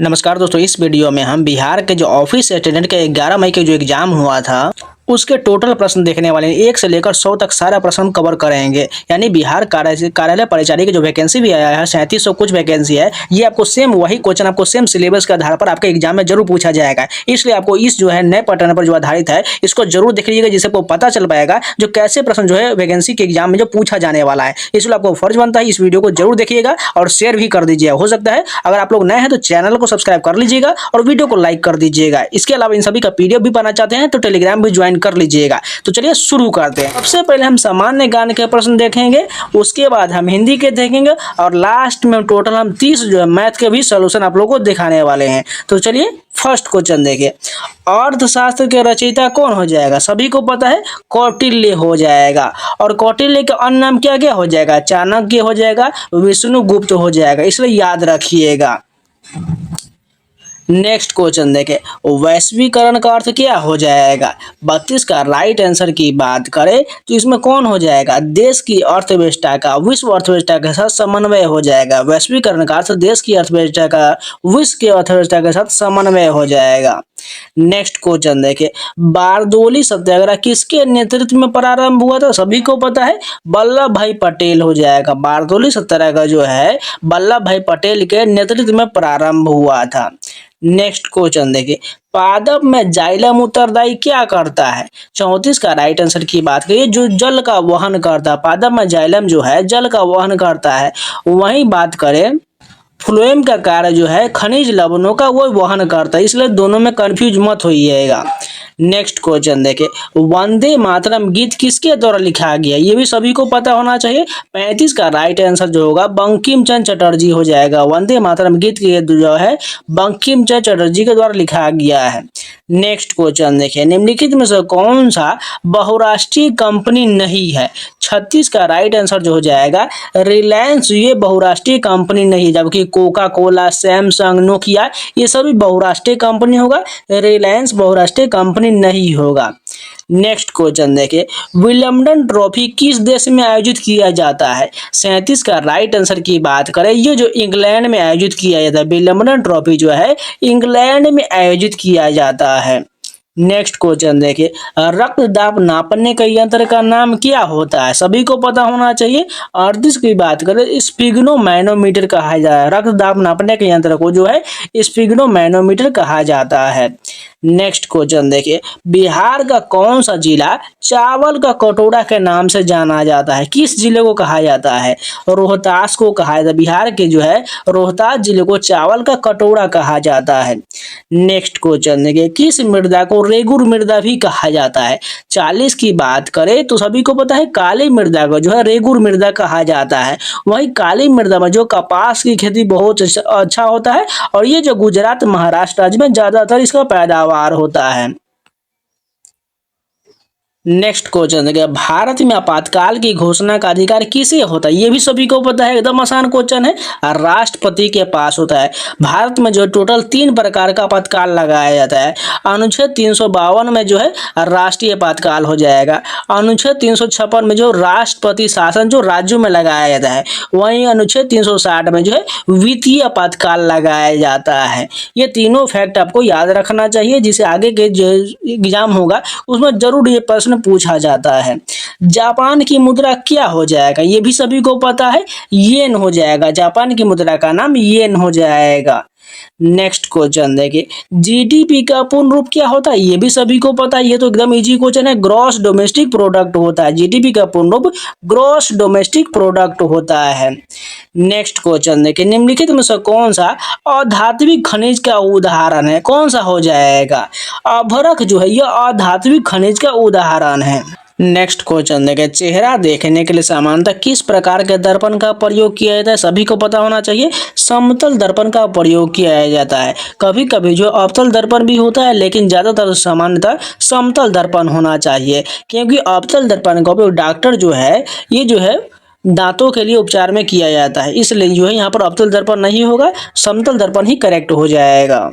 नमस्कार दोस्तों, इस वीडियो में हम बिहार के जो ऑफिस अटेंडेंट के 11 मई के जो एग्जाम हुआ था उसके टोटल प्रश्न देखने वाले हैं। 1 से लेकर 100 तक सारा प्रश्न कवर करेंगे। यानी बिहार कार्यालय परिचारी की जो वैकेंसी भी आया है 3700 कुछ वैकेंसी है। ये आपको सेम वही क्वेश्चन आपको सेम सिलेबस के आधार पर आपके एग्जाम में जरूर पूछा जाएगा। इसलिए आपको इस जो है नए पैटर्न पर जो आधारित है इसको जरूर देख लीजिएगा, जिससे आपको पता चल पाएगा जो कैसे प्रश्न जो है वैकेंसी के एग्जाम में जो पूछा जाने वाला है। इसलिए आपको फर्ज बनता है इस वीडियो को जरूर देखिएगा और शेयर भी कर दीजिएगा। हो सकता है अगर आप लोग नए हैं तो चैनल को सब्सक्राइब कर लीजिएगा और वीडियो को लाइक कर दीजिएगा। इसके अलावा इन सभी का पीडीएफ भी पाना चाहते हैं तो टेलीग्राम भी ज्वाइन कर लीजिएगा। तो चलिए शुरू करते हैं। सबसे पहले हम सामान्य ज्ञान के प्रश्न देखेंगे, उसके बाद हम हिंदी के देखेंगे और लास्ट में टोटल हम 30 जो है मैथ के भी सोल्यूशन आप लोगों को दिखाने वाले हैं। तो चलिए फर्स्ट क्वेश्चन देखिए। अर्थशास्त्र के रचयिता कौन हो जाएगा? सभी को पता है कौटिल्य हो जाएगा। और कौटिल्य का अन्य नाम क्या क्या हो जाएगा? चाणक्य हो जाएगा, विष्णुगुप्त हो जाएगा, इसलिए याद रखिएगा। नेक्स्ट क्वेश्चन देखें, वैश्वीकरण का अर्थ क्या हो जाएगा? 32 का राइट आंसर की बात करें तो इसमें कौन हो जाएगा? देश की अर्थव्यवस्था का विश्व अर्थव्यवस्था के साथ समन्वय हो जाएगा। वैश्वीकरण का अर्थ देश की अर्थव्यवस्था का विश्व की अर्थव्यवस्था के साथ समन्वय हो जाएगा। नेक्स्ट क्वेश्चन देखें, बारदोली सत्याग्रह किसके नेतृत्व में प्रारंभ हुआ था? सभी को पता है वल्लभ भाई पटेल हो जाएगा। बारदोली सत्याग्रह जो है वल्लभ भाई पटेल के नेतृत्व में प्रारंभ हुआ था। नेक्स्ट क्वेश्चन देखिए, पादप में जाइलम उत्तरदायी क्या करता है? 34 का राइट आंसर की बात करिए, जो जल का वहन करता है। पादप में जाइलम जो है जल का वहन करता है। वहीं बात करें फ्लोएम का कार्य जो है खनिज लवणों का वो वहन करता है, इसलिए दोनों में कंफ्यूज मत होइएगा। नेक्स्ट क्वेश्चन देखें, वंदे मातरम गीत किसके द्वारा लिखा गया? ये भी सभी को पता होना चाहिए। 35 का राइट आंसर जो होगा बंकिम चंद्र चटर्जी हो जाएगा। वंदे मातरम गीत के जो है बंकिम चंद्र चटर्जी के द्वारा लिखा गया है। नेक्स्ट क्वेश्चन देखिए, निम्नलिखित में से कौन सा बहुराष्ट्रीय कंपनी नहीं है? 36 का राइट आंसर जो हो जाएगा रिलायंस, ये बहुराष्ट्रीय कंपनी नहीं है। जबकि कोका कोला, सैमसंग, नोकिया ये सभी बहुराष्ट्रीय कंपनी होगा, रिलायंस बहुराष्ट्रीय कंपनी नहीं होगा। नेक्स्ट क्वेश्चन देखिए, विलियमडन ट्रॉफी किस देश में आयोजित किया जाता है? 37 का राइट आंसर की बात करें, ये जो इंग्लैंड में आयोजित किया जाता है, विलियमडन ट्रॉफी जो है इंग्लैंड में आयोजित किया जाता है। नेक्स्ट क्वेश्चन देखिए, रक्तदाब नापने के यंत्र का नाम क्या होता है? सभी को पता होना चाहिए। 38 की बात करें स्पिग्नोमैनोमीटर कहा जाता है। रक्तदाब नापने के यंत्र को जो है स्पिग्नोमैनोमीटर कहा जाता है। नेक्स्ट क्वेश्चन देखिए, बिहार का कौन सा जिला चावल का कटोरा के नाम से जाना जाता है? किस जिले को कहा जाता है? रोहतास को कहा जाता है। बिहार के जो है रोहतास जिले को चावल का कटोरा कहा जाता है। नेक्स्ट क्वेश्चन देखिए, किस मृदा को रेगुर मृदा भी कहा जाता है? 40 की बात करें तो सभी को पता है काली मृदा को जो है रेगुर मृदा कहा जाता है। वही काली मृदा में जो कपास की खेती बहुत अच्छा होता है और ये जो गुजरात महाराष्ट्र राज्य में ज्यादातर इसका पैदावार होता है। नेक्स्ट क्वेश्चन देखिए, भारत में आपातकाल की घोषणा का अधिकार किसे होता है? ये भी सभी को पता है, एकदम आसान क्वेश्चन है, राष्ट्रपति के पास होता है। भारत में जो टोटल 3 प्रकार का आपातकाल लगाया जाता है। अनुच्छेद 352 में जो है राष्ट्रीय आपातकाल हो जाएगा। अनुच्छेद 356 में जो राष्ट्रपति शासन जो राज्यों में लगाया जाता है। वहीं अनुच्छेद 360 में जो है वित्तीय आपातकाल लगाया जाता है। ये तीनों फैक्ट आपको याद रखना चाहिए, जिसे आगे के जो एग्जाम होगा उसमें जरूर ये प्रश्न पूछा जाता है। जापान की मुद्रा क्या हो जाएगा? ये भी सभी को पता है, येन हो जाएगा। जापान की मुद्रा का नाम येन हो जाएगा। नेक्स्ट क्वेश्चन देखिए, जीडीपी का पूर्ण रूप क्या होता है? ये भी सभी को पता है, ये तो एकदम इजी क्वेश्चन है। ग्रॉस डोमेस्टिक प्रोडक्ट होता है। जीडीपी का पूर्ण रूप ग्रॉस डोमेस्टिक प्रोडक्ट होता है। नेक्स्ट क्वेश्चन देखिए, निम्नलिखित में से कौन सा अधात्विक खनिज का उदाहरण है? कौन सा हो जाएगा? अभ्रक जो है यह अधात्विक खनिज का उदाहरण है। नेक्स्ट क्वेश्चन देखें, चेहरा देखने के लिए सामान्यतः किस प्रकार के दर्पण का प्रयोग किया जाता है? सभी को पता होना चाहिए समतल दर्पण का प्रयोग किया जाता है। कभी कभी जो अवतल दर्पण भी होता है, लेकिन ज्यादातर सामान्यतः समतल दर्पण होना चाहिए, क्योंकि अवतल दर्पण का उपयोग डॉक्टर जो है ये जो है दांतों के लिए उपचार में किया जाता है। इसलिए जो है यहाँ पर अवतल दर्पण नहीं होगा, समतल दर्पण ही करेक्ट हो जाएगा।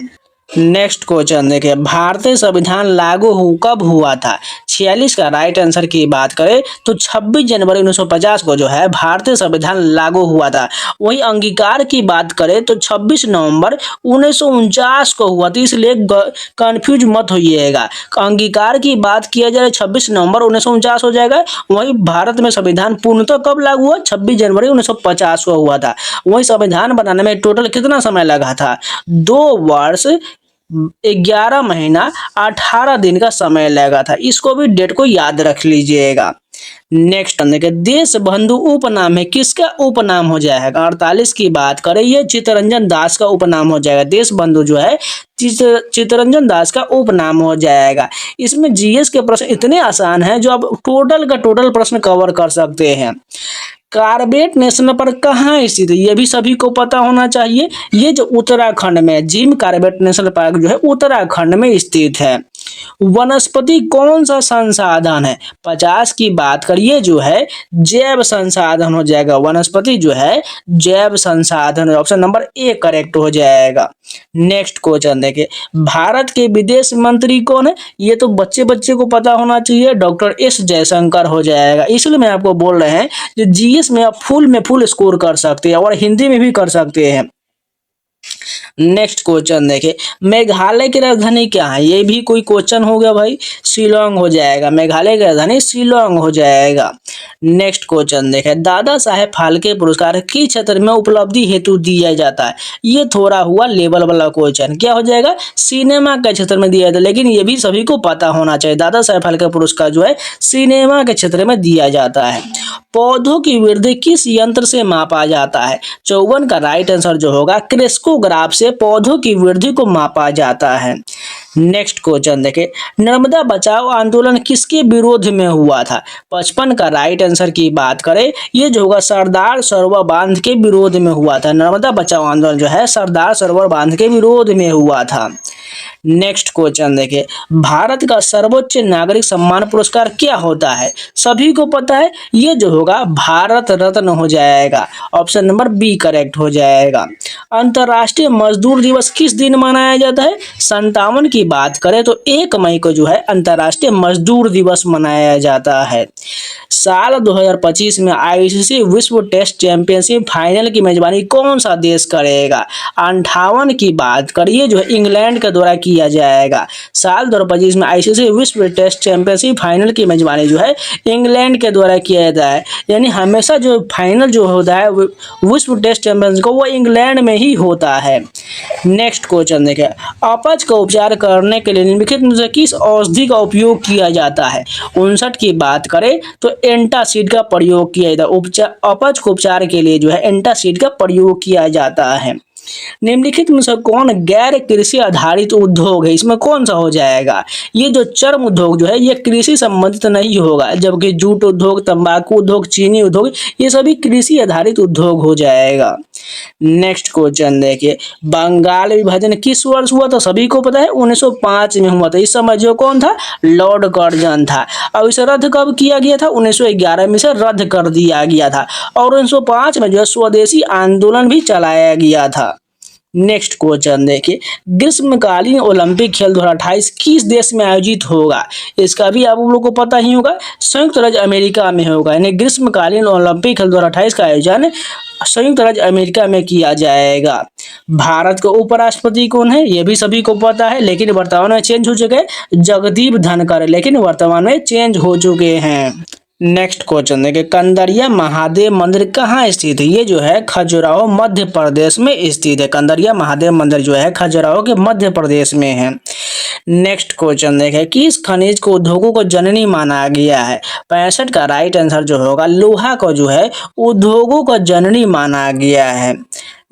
नेक्स्ट क्वेश्चन देखिए, भारतीय संविधान लागू कब हुआ था? 46 का राइट आंसर की बात करें तो 26 जनवरी 1950 को जो है भारतीय संविधान लागू हुआ था। वही अंगीकार की बात करें तो 26 नवंबर 1949 को हुआ था, इसलिए कंफ्यूज मत होइएगा। अंगीकार की बात किया जाए 26 नवंबर 1949 हो जाएगा। वही भारत में संविधान पूर्णतः कब लागू हुआ? 26 जनवरी 1950 को हुआ था। वही संविधान बनाने में टोटल कितना समय लगा था? 2 वर्ष 11 महीना 18 दिन का समय लगा था। इसको भी डेट को याद रख लीजिएगा। नेक्स्ट देखिए, देश बंधु उपनाम है, किसका उपनाम हो जाएगा? 48 की बात करें, ये चित्तरंजन दास का उपनाम हो जाएगा। देश बंधु जो है चित्तरंजन दास का उपनाम हो जाएगा। इसमें जीएस के प्रश्न इतने आसान हैं जो आप टोटल का टोटल प्रश्न कवर कर सकते हैं। कार्बेट नेशनल पार्क कहाँ स्थित है? ये भी सभी को पता होना चाहिए। ये जो उत्तराखंड में जिम कार्बेट नेशनल पार्क जो है उत्तराखंड में स्थित है। वनस्पति कौन सा संसाधन है? 50 की बात करिए जो है जैव संसाधन हो जाएगा। वनस्पति जो है जैव संसाधन, ऑप्शन नंबर ए करेक्ट हो जाएगा। नेक्स्ट क्वेश्चन देखिए, भारत के विदेश मंत्री कौन है? ये तो बच्चे बच्चे को पता होना चाहिए, डॉक्टर एस जयशंकर हो जाएगा। इसलिए मैं आपको बोल रहे हैं जो जीएस में आप फुल में फुल स्कोर कर सकते हैं और हिंदी में भी कर सकते हैं। नेक्स्ट क्वेश्चन देखिए, मेघालय की राजधानी क्या है? ये भी कोई क्वेश्चन हो गया भाई, शिलोंग हो जाएगा। मेघालय की राजधानी शिलोंग हो जाएगा। नेक्स्ट क्वेश्चन देखें, दादा साहेब फाल्के पुरस्कार किस क्षेत्र में उपलब्धि हेतु दिया जाता है? ये थोड़ा हुआ लेवल वाला क्वेश्चन, क्या हो जाएगा? सिनेमा के क्षेत्र में दिया जाता है, लेकिन ये भी सभी को पता होना चाहिए। दादा साहेब फाल्के पुरस्कार जो है सिनेमा के क्षेत्र में दिया जाता है। पौधों की वृद्धि किस यंत्र से मापा जाता है? 54 का राइट आंसर जो होगा क्रेस्कोग्राफ से पौधों की वृद्धि को मापा जाता है। नेक्स्ट क्वेश्चन देखें, नर्मदा बचाओ आंदोलन किसके विरोध में हुआ था? 55 का राइट आंसर की बात करें, ये जो होगा सरदार सरोवर बांध के विरोध में हुआ था। नर्मदा बचाओ आंदोलन जो है सरदार सरोवर बांध के विरोध में हुआ था। नेक्स्ट क्वेश्चन देखिए, भारत का सर्वोच्च नागरिक सम्मान पुरस्कार क्या होता है? सभी को पता है, ये जो होगा भारत रत्न हो जाएगा। ऑप्शन नंबर बी करेक्ट हो जाएगा। अंतर्राष्ट्रीय मजदूर दिवस किस दिन मनाया जाता है? 57 की बात करें तो 1 मई को जो है अंतर्राष्ट्रीय मजदूर दिवस मनाया जाता है। साल 2025 में आईसीसी विश्व टेस्ट चैंपियनशिप फाइनल की मेजबानी कौन सा देश करेगा? 58 की बात करिए जो है इंग्लैंड के द्वारा किया जाएगा। साल 2025 में आईसीसी विश्व टेस्ट चैंपियनशिप फाइनल की मेजबानी जो है इंग्लैंड के द्वारा किया जाता है। यानी हमेशा जो फाइनल जो होता है विश्व टेस्ट चैंपियनशिप को वो इंग्लैंड में ही होता है। नेक्स्ट क्वेश्चन देखें, अपच का उपचार करने के लिए निम्नलिखित में से किस औषधि का उपयोग किया जाता है? 59 की बात करें तो एंटासिड का प्रयोग किया जाता है। अपच को उपचार के लिए जो है एंटासिड का प्रयोग किया जाता है। निम्नलिखित में से कौन गैर कृषि आधारित उद्योग है? इसमें कौन सा हो जाएगा? ये जो चर्म उद्योग जो है ये कृषि संबंधित नहीं होगा, जबकि जूट उद्योग, तंबाकू उद्योग, चीनी उद्योग ये सभी कृषि आधारित उद्योग हो जाएगा। नेक्स्ट क्वेश्चन देखिए, बंगाल विभाजन किस वर्ष हुआ था? सभी को पता है 1905 में हुआ था। इस समय जो कौन था? लॉर्ड कर्जन था। अब इसे रद्द कब किया गया था? 1911 में इसे रद्द कर दिया गया था और 1905 में जो है स्वदेशी आंदोलन भी चलाया गया था। नेक्स्ट क्वेश्चन देखिए, ग्रीष्मकालीन ओलंपिक खेल 2028 किस देश में आयोजित होगा? इसका भी आप लोगों को पता ही होगा, संयुक्त राज्य अमेरिका में होगा। यानी ग्रीष्मकालीन ओलंपिक खेल 2028 का आयोजन संयुक्त राज्य अमेरिका में किया जाएगा। भारत के उपराष्ट्रपति कौन है? ये भी सभी को पता है, लेकिन वर्तमान में चेंज हो चुके हैं, जगदीप धनखड़, लेकिन वर्तमान में चेंज हो चुके हैं। नेक्स्ट क्वेश्चन देखिए, कंदरिया महादेव मंदिर कहाँ स्थित है? ये जो है खजुराहो मध्य प्रदेश में स्थित है। कंदरिया महादेव मंदिर जो है खजुराहो के मध्य प्रदेश में है। नेक्स्ट क्वेश्चन देखें, किस खनिज को उद्योगों को जननी माना गया है? 65 का राइट आंसर जो होगा लोहा को जो है उद्योगों को जननी माना गया है।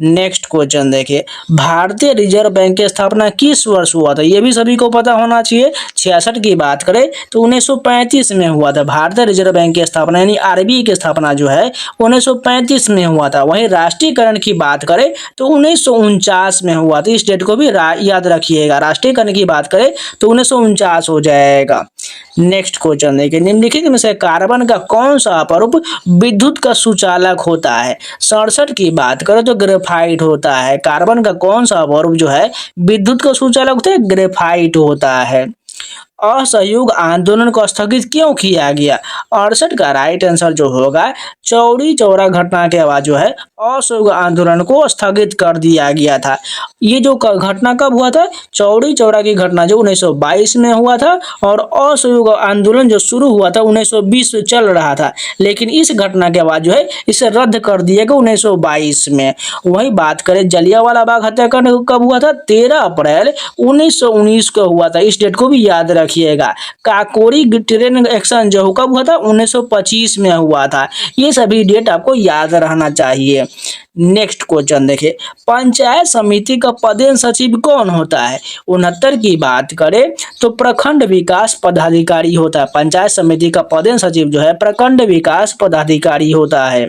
नेक्स्ट क्वेश्चन देखिए, भारतीय रिजर्व बैंक की स्थापना किस वर्ष हुआ था? ये भी सभी को पता होना चाहिए। 66 की बात करें तो 1935 में हुआ था। भारतीय रिजर्व बैंक की स्थापना यानी आरबीआई की स्थापना जो है 1935 में हुआ था। वहीं राष्ट्रीयकरण की बात करें तो 1949 में हुआ था। इस डेट को भी याद रखिएगा। राष्ट्रीयकरण की बात करें तो 1949 हो जाएगा। नेक्स्ट क्वेश्चन देखिए, निम्नलिखित में से कार्बन का कौन सा अपरूप विद्युत का सुचालक होता है? 67 की बात करें तो ग्रेफाइट ग्रेफाइट होता है। कार्बन का कौन सा अवयव जो है विद्युत का सुचालक होता है? ग्रेफाइट होता है। असहयोग आंदोलन को स्थगित क्यों किया गया? 68 का राइट आंसर जो होगा चौरी चौरा घटना के बाद जो है असहयोग आंदोलन को स्थगित कर दिया गया था। ये जो घटना कब हुआ था? चौरी चौरा की घटना जो 1922 में हुआ था, और असहयोग आंदोलन जो शुरू हुआ था 1920 से चल रहा था, लेकिन इस घटना के बाद जो है इसे रद्द कर दिया गया 1922 में। वही बात करें जलियांवाला बाग हत्याकांड कब हुआ था? 13 अप्रैल 1919 को हुआ था। इस डेट को भी याद रखिएगा। काकोरी ट्रेन एक्शन जो कब हुआ था? 1925 में हुआ था। ये सभी डेट आपको याद रहना चाहिए। नेक्स्ट क्वेश्चन देखिए, पंचायत समिति का प्रधान सचिव कौन होता है? 69 की बात करें तो प्रखंड विकास पदाधिकारी होता है। पंचायत समिति का प्रधान सचिव जो है प्रखंड विकास पदाधिकारी होता है।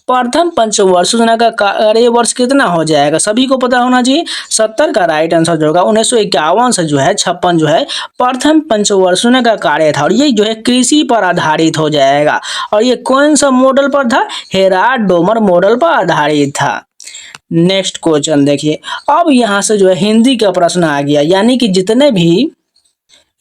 प्रथम पंचवर्ष योजना का कार्य वर्ष कितना हो जाएगा? सभी को पता होना चाहिए। 70 का राइट आंसर जो होगा 1951 से जो है 56 जो है प्रथम पंचवर्ष योजना का कार्य था, और ये जो है कृषि पर आधारित हो जाएगा। और ये कौन सा मॉडल पर था? हेराल्ड डोमर मॉडल पर आधारित था। नेक्स्ट क्वेश्चन देखिए, अब यहाँ से जो है हिंदी का प्रश्न आ गया,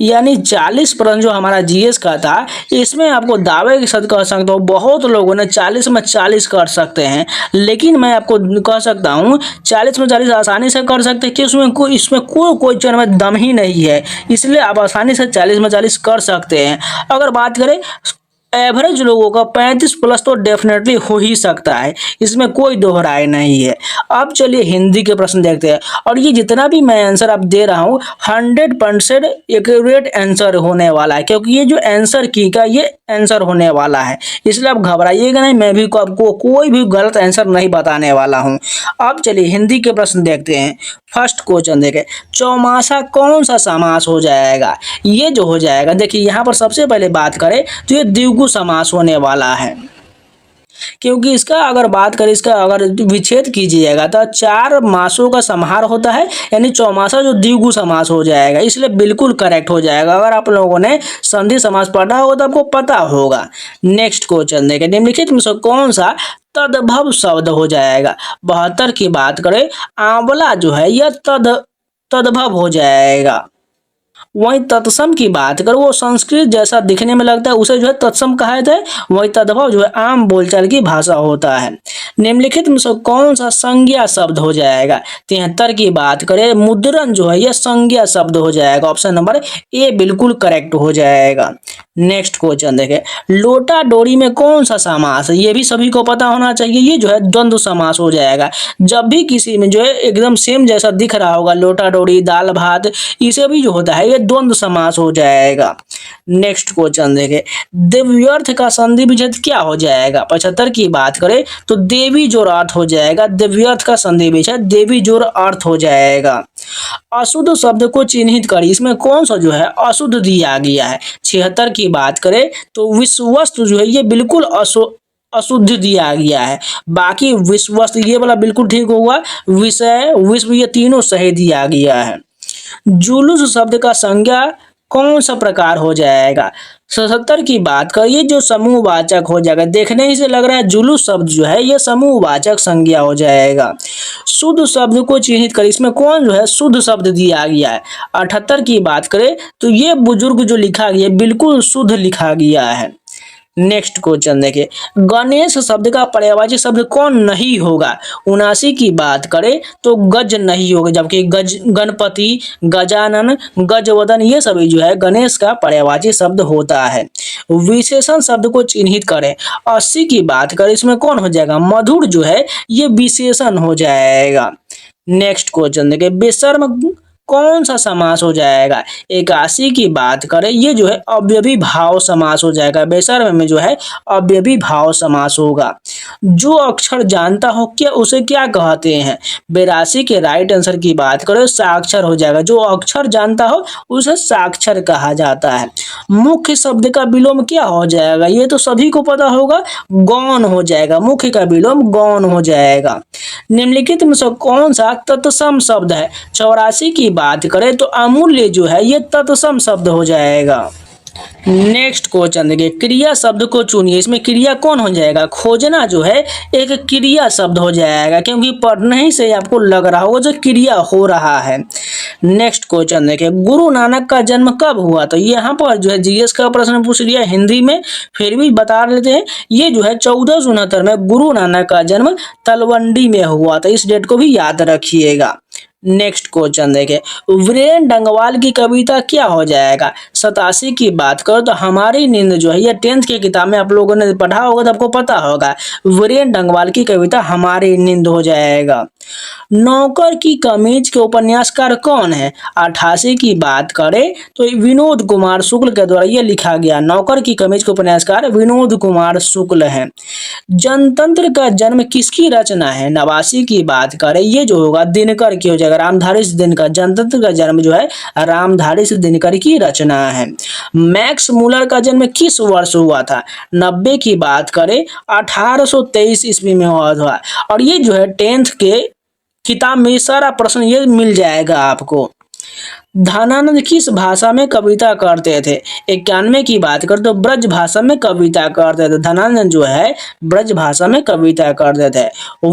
यानी 40 प्रश्न जो हमारा जीएस का था, इसमें आपको दावे के साथ कह सकता हूँ बहुत लोगों ने 40 में 40 कर सकते हैं, लेकिन मैं आपको कह सकता हूँ 40 में 40 आसानी से कर सकते हैं कि इसमें कोई क्वेश्चन में दम ही नहीं है, इसलिए आप आसानी से 40 में 40 कर सकते हैं। अगर बात करें एवरेज लोगों का 35 प्लस तो डेफिनेटली हो ही सकता है, इसमें कोई दो राय नहीं है। अब चलिए हिंदी के प्रश्न देखते हैं, और ये जितना भी मैं आंसर आप दे रहा हूँ 100% एक्यूरेट आंसर होने वाला है, क्योंकि ये जो आंसर की का ये आंसर होने वाला है, इसलिए आप घबराइएगा नहीं, मैं भी आपको कोई भी गलत आंसर नहीं बताने वाला हूँ। अब चलिए हिंदी के प्रश्न देखते हैं। फर्स्ट क्वेश्चन देखें, चौमासा कौन सा समास हो जाएगा? ये जो हो जाएगा, देखिए यहाँ पर सबसे पहले बात करें तो ये द्विगु समास होने वाला है, क्योंकि इसका अगर बात करें, इसका अगर विच्छेद कीजिएगा तो 4 मासों का समाहार होता है, यानी चौमासा जो द्विगु समास हो जाएगा, इसलिए बिल्कुल करेक्ट हो जाएगा। अगर आप लोगों ने संधि समास पढ़ा होगा तो आपको पता होगा। नेक्स्ट क्वेश्चन देखें, निम्नलिखित में से कौन सा तद्भव शब्द हो जाएगा? 72 की बात करें, आंवला जो है यह तद्भव हो जाएगा। वही तत्सम की बात करो, वो संस्कृत जैसा दिखने में लगता है, उसे जो है तत्सम कहा जाता है। वही तद्भव जो है आम बोलचाल की भाषा होता है। निम्नलिखित में से कौन सा संज्ञा शब्द हो जाएगा? 73 की बात करें, मुद्रण जो है यह संज्ञा शब्द हो जाएगा। ऑप्शन नंबर ए बिल्कुल करेक्ट हो जाएगा। नेक्स्ट क्वेश्चन देखें, लोटा डोरी में कौन सा समास है? ये भी सभी को पता होना चाहिए। ये जो है द्वंद्व समास हो जाएगा। जब भी किसी में जो है एकदम सेम जैसा दिख रहा होगा, लोटा डोरी, दाल भात, इसे भी जो होता है ये द्वंद्व समास हो जाएगा। नेक्स्ट क्वेश्चन देखें, दिव्यर्थ का संधि विच्छेद क्या हो जाएगा? 75 की बात करें तो देवी जोड़ अर्थ हो जाएगा। दिव्यर्थ का संधि विच्छेद देवी जोड़ अर्थ हो जाएगा। अशुद्ध शब्द को चिन्हित करिए, इसमें कौन सा जो है अशुद्ध दिया गया है? 76 की बात करें तो विश्ववस्तु जो है ये बिल्कुल अशुद्ध दिया गया है। बाकी विश्ववस्तु ये वाला बिल्कुल ठीक होगा। विषय, विश्व, ये तीनों सही दिया गया है। जुलूस शब्द का संज्ञा कौन सा प्रकार हो जाएगा? 77 की बात करिए, जो समूहवाचक हो जाएगा। देखने ही से लग रहा है जुलूस शब्द जो है ये समूहवाचक संज्ञा हो जाएगा। शुद्ध शब्द को चिन्हित करें, इसमें कौन जो है शुद्ध शब्द दिया गया है? 78 की बात करें तो ये बुजुर्ग जो लिखा गया है बिल्कुल शुद्ध लिखा गया है। नेक्स्ट क्वेश्चन देखिए, गणेश शब्द का पर्यायवाची शब्द कौन नहीं होगा? 79 की बात करें तो गज नहीं होगा, जबकि गज, गणपति, गजानन, गजवदन ये सभी जो है गणेश का पर्यायवाची शब्द होता है। विशेषण शब्द को चिन्हित करें। 80 की बात करें, इसमें कौन हो जाएगा? मधुर जो है ये विशेषण हो जाएगा। नेक्स्ट क्वेश्चन देखिए, बेशर्म कौन सा समास हो जाएगा? 81 की बात करें, ये जो है अव्ययी भाव समास हो जाएगा। बेशर्म में जो है अव्ययी भाव समास होगा। जो अक्षर जानता हो क्या उसे क्या कहते हैं? 82 के राइट आंसर की बात करें साक्षर हो जाएगा। जो अक्षर जानता हो उसे साक्षर कहा जाता है। मुख्य शब्द का विलोम क्या हो जाएगा? ये तो सभी को पता होगा, गौण हो जाएगा। मुख्य का विलोम गौण हो जाएगा। निम्नलिखित में से कौन सा तत्सम शब्द है? 84 की बात करें तो अमूल्य जो है ये तत्सम शब्द हो जाएगा। नेक्स्ट क्वेश्चन देखिए, क्रिया शब्द को चुनिए। इसमें क्रिया कौन हो जाएगा? खोजना जो है एक क्रिया शब्द हो जाएगा, क्योंकि पढ़ने ही से आपको लग रहा होगा जो क्रिया हो रहा है। नेक्स्ट क्वेश्चन देखिए, गुरु नानक का जन्म कब हुआ? तो यहाँ पर जो है जीएस का प्रश्न पूछ लिया हिंदी में, फिर भी बता लेते हैं। ये जो है 1469 में गुरु नानक का जन्म तलवंडी में हुआ था। इस डेट को भी याद रखिएगा। नेक्स्ट क्वेश्चन देखें, वीरेन डंगवाल की कविता क्या हो जाएगा? 87 की बात करो तो हमारी नींद जो है ये 10th की किताब में आप लोगों ने पढ़ा होगा तो आपको पता होगा। वीरेन डंगवाल की कविता हमारी नींद हो जाएगा। नौकर की कमीज के उपन्यासकार कौन है? 88 की बात करें तो विनोद कुमार शुक्ल के द्वारा ये लिखा गया। नौकर की कमीज के उपन्यासकार विनोद कुमार शुक्ल है। जनतंत्र का जन्म किसकी रचना है? 89 की बात करें ये जो होगा दिनकर की हो जाएगा, रामधारी सिंह दिनकर। जनतंत्र का जन्म जो है रामधारी सिंह दिनकर की रचना है। मैक्स मूलर का जन्म किस वर्ष हुआ था? 90 की बात करें 1823 ईस्वी में हुआ था। और ये जो है 10th के किताब में सारा प्रश्न ये मिल जाएगा आपको। धनानंद किस भाषा में कविता करते थे? 91 की बात कर तो ब्रज भाषा में कविता करते थे। धनानंद जो है ब्रज भाषा में कविता करते थे।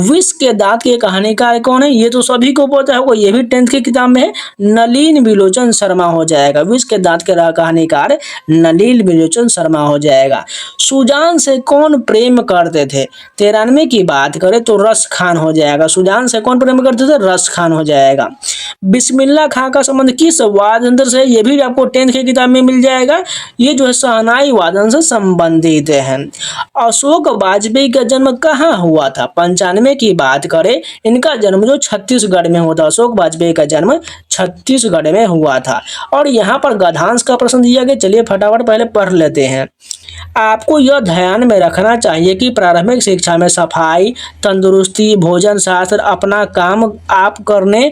विष के दांत के कहानीकार कौन है? ये तो सभी को पता होगा, ये भी 10th की किताब में है। नलिन विलोचन शर्मा हो जाएगा। विष के दांत के कहानीकार नलिन विलोचन शर्मा हो जाएगा। सुजान से कौन प्रेम करते थे? 93 की बात करें तो रस खान हो जाएगा। सुजान से कौन प्रेम करते थे? रस खान हो जाएगा। बिस्मिल्लाह खां का संबंध किस वाद्य यंत्र से? ये भी आपको 10th की किताब में मिल जाएगा। ये जो है शहनाई वादन से संबंधित है। अशोक वाजपेयी का जन्म कहाँ हुआ था? 95 की बात करें इनका जन्म जो छत्तीसगढ़ में हुआ था। अशोक वाजपेयी का जन्म छत्तीसगढ़ में हुआ था। और यहाँ पर गद्यांश का प्रश्न दिया गया, चलिए फटाफट पहले पढ़ लेते हैं। आपको यह ध्यान में रखना चाहिए कि प्रारंभिक शिक्षा में सफाई, तंदुरुस्ती, भोजन शास्त्र, अपना काम आप करने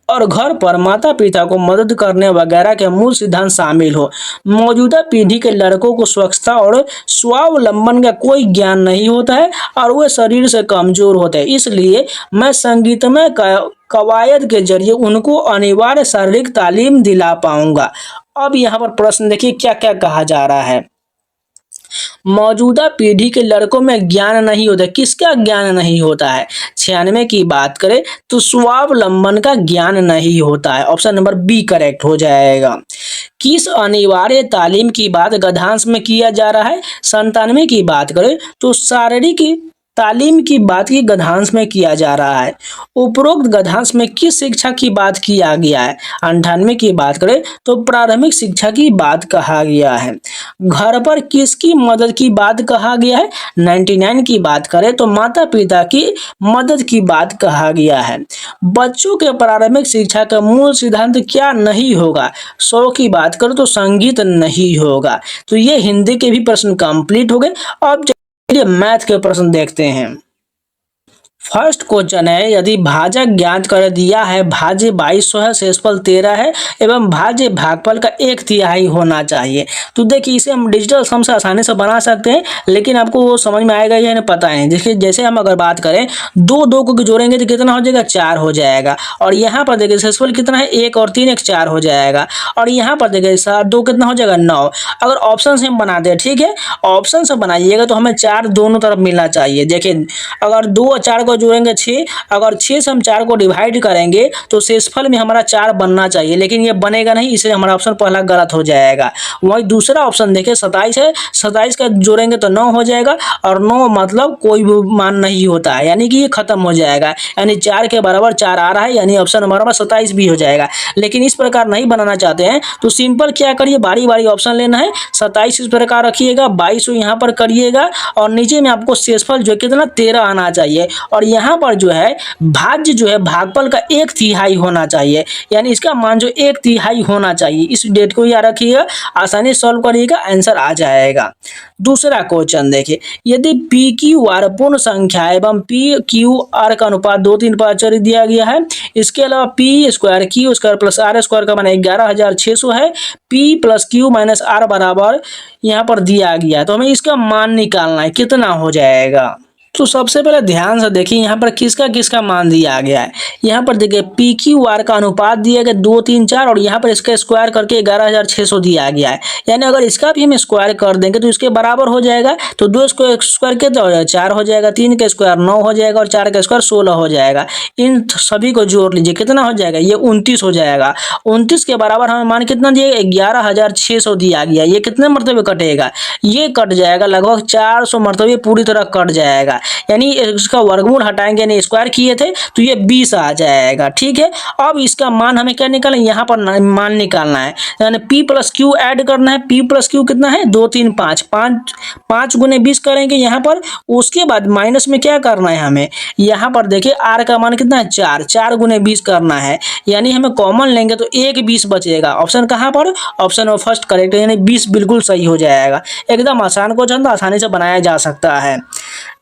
और घर पर माता पिता को मदद करने वगैरह के मूल सिद्धांत शामिल हो। मौजूदा पीढ़ी के लड़कों को स्वच्छता और स्वावलंबन का कोई ज्ञान नहीं होता है और वे शरीर से कमजोर होते हैं। इसलिए मैं संगीतमय कवायद के जरिए उनको अनिवार्य शारीरिक तालीम दिला पाऊंगा। अब यहाँ पर प्रश्न देखिए क्या क्या कहा जा रहा है। मौजूदा पीढ़ी के लड़कों में ज्ञान नहीं होता। किसका ज्ञान नहीं होता है? 96 की बात करें तो स्वावलंबन का ज्ञान नहीं होता है। ऑप्शन नंबर बी करेक्ट हो जाएगा। किस अनिवार्य तालीम की बात गद्यांश में किया जा रहा है? 97 की बात करें तो शारीरिक तालीम की बात की गद्यांश में किया जा रहा है। उपरोक्त गद्यांश में किस शिक्षा की बात किया गया है? 98 की बात करें तो प्राथमिक शिक्षा की बात कहा गया है। घर पर किसकी मदद की बात कहा गया है? 99 की बात करें तो माता पिता की मदद की बात कहा गया है। बच्चों के प्रारंभिक शिक्षा का मूल सिद्धांत क्या नहीं होगा? 100 की बात करें तो संगीत नहीं होगा। तो ये हिंदी के भी प्रश्न कंप्लीट हो गए। अब चलिए मैथ के प्रश्न देखते हैं। फर्स्ट क्वेश्चन है, यदि भाजक ज्ञात कर दिया है, भाज्य 2200 है, शेषफल 13 है एवं भाज्य भागफल का 1/3 होना चाहिए। तो देखिए इसे हम डिजिटल सम से आसानी से बना सकते हैं, लेकिन आपको वो समझ में आएगा या नहीं पता है। देखिए जैसे हम अगर बात करें 2 को जोड़ेंगे तो कितना हो जाएगा? 4 हो जाएगा। और यहाँ पर देखिए शेषफल कितना है? 1 और 3 1 4 हो जाएगा। और यहाँ पर देखिए 7 2 कितना हो जाएगा? 9। अगर ऑप्शन से हम बनाते हैं, ठीक है, ऑप्शन से बनाइएगा तो हमें 4 दोनों तरफ मिलना चाहिए। देखिए अगर 2 और 4 को जोड़ेंगे 6, अगर 6 से हम 4 को डिवाइड करेंगे तो शेषफल में हमारा 4 बनना चाहिए, लेकिन ये बनेगा नहीं, इसलिए हमारा ऑप्शन पहला गलत हो जाएगा। वही दूसरा ऑप्शन देखिए 27 है, 27 का जोड़ेंगे तो 9 हो जाएगा और 9 मतलब कोई भी मान नहीं होता है, यानी कि ये खत्म हो जाएगा, यानी 4 के बराबर 4 आ रहा है, यानी ऑप्शन हमारा 27 भी हो जाएगा। लेकिन इस प्रकार नहीं बनाना चाहते हैं तो सिंपल क्या करिए, बारी बारी ऑप्शन लेना है। 27 इस प्रकार रखिएगा, 22 यहाँ पर करिएगा और नीचे में आपको शेषफल जो कितना 13 आना चाहिए। और यहाँ पर जो है भाज्य जो है भागफल का 1/3 होना चाहिए, यानी इसका मान जो 1/3 होना चाहिए। इस डेट को याद रखिएगा, आसानी सॉल्व करिएगा, आंसर आ जाएगा। दूसरा क्वेश्चन देखिए, यदि पी क्यू आर पूर्ण संख्या एवं पी क्यू आर का अनुपात 2:3 दिया गया है, इसके अलावा P square Q square plus R square का मान 11,600 है, P plus Q minus R बराबर यहाँ पर दिया गया, तो हमें इसका मान निकालना है, कितना हो जाएगा? तो सबसे पहले ध्यान से देखिए यहाँ पर किसका किसका मान दिया गया है। यहाँ पर देखिए पी क्यू आर का अनुपात दिया गया 2, 3, 4 और यहाँ पर इसका स्क्वायर करके 11,600 दिया गया है। यानी अगर इसका भी हम स्क्वायर कर देंगे तो इसके बराबर हो जाएगा। तो 2 स्क्वायर कितना हो जाएगा 4 हो जाएगा, 3 का स्क्वायर 9 हो जाएगा और 4 का स्क्वायर 16 हो जाएगा। इन सभी को जोड़ लीजिए कितना हो जाएगा, ये 29 हो जाएगा। 29 के बराबर हमें मान कितना दिया 11,600 दिया गया। ये कितने मरतबे कटेगा, ये कट जाएगा लगभग 400 मरतबे पूरी तरह कट जाएगा। यानी इसका वर्गमूल हटाएंगे, यानी स्क्वायर किए थे तो ये 20 आ जाएगा। ठीक है, अब इसका मान हमें क्या निकालना है, यहाँ पर मान निकालना है। यानी p प्लस क्यू ऐड करना है। p प्लस क्यू कितना है 2, 3, 5, 5 गुने 20 करेंगे यहाँ पर। उसके बाद माइनस में क्या करना है हमें, यहाँ पर देखिए r का मान कितना है 4, 4 गुने 20 करना है। यानी हमें कॉमन लेंगे तो 1 20 बचेगा। ऑप्शन कहाँ पर, ऑप्शन में फर्स्ट करेक्ट, यानी 20 बिल्कुल सही हो जाएगा। एकदम आसान क्वेश्चन था, आसानी से बनाया जा सकता है।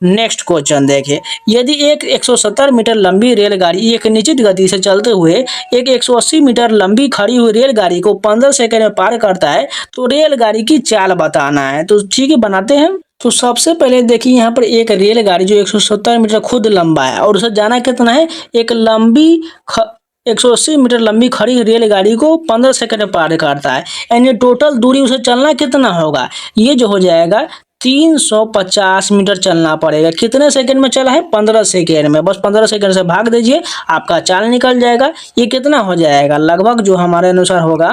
नेक्स्ट क्वेश्चन देखिए, यदि एक 170 मीटर लंबी रेलगाड़ी एक निश्चित गति से चलते हुए एक 180 मीटर लंबी खड़ी हुई रेलगाड़ी को 15 सेकंड में पार करता है तो रेलगाड़ी की चाल बताना है। तो ठीक है, बनाते हैं। तो सबसे पहले देखिए यहाँ पर एक रेलगाड़ी जो 170 मीटर खुद लंबा है और उसे जाना कितना है, एक लंबी 180 मीटर लंबी खड़ी रेलगाड़ी को 15 सेकंड में पार करता है। यानी टोटल दूरी उसे चलना कितना होगा, ये जो हो जाएगा 350 मीटर चलना पड़ेगा। कितने सेकंड में चला है, 15 सेकंड में। बस 15 सेकंड से भाग दीजिए, आपका चाल निकल जाएगा। ये कितना हो जाएगा, लगभग जो हमारे अनुसार होगा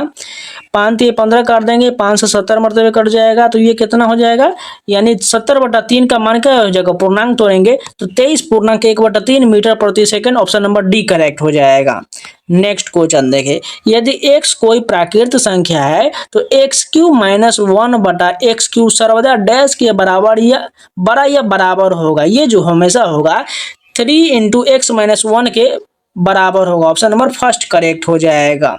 5 से 15 काट देंगे, 5 से 70 मरतबे कट जाएगा। तो ये कितना हो जाएगा, यानी 70/3 का मान क्या हो जाएगा, पूर्णांक तोड़ेंगे तो 23.1/3 मीटर प्रति second. Option number D correct हो जाएगा। नेक्स्ट क्वेश्चन देखें, यदि x कोई प्राकृत संख्या है तो x³ - 1/x³ सर्वदा डैश के बराबर या बड़ा या बराबर होगा। ये जो हमेशा होगा 3 × x-1 के बराबर होगा। ऑप्शन नंबर फर्स्ट करेक्ट हो जाएगा।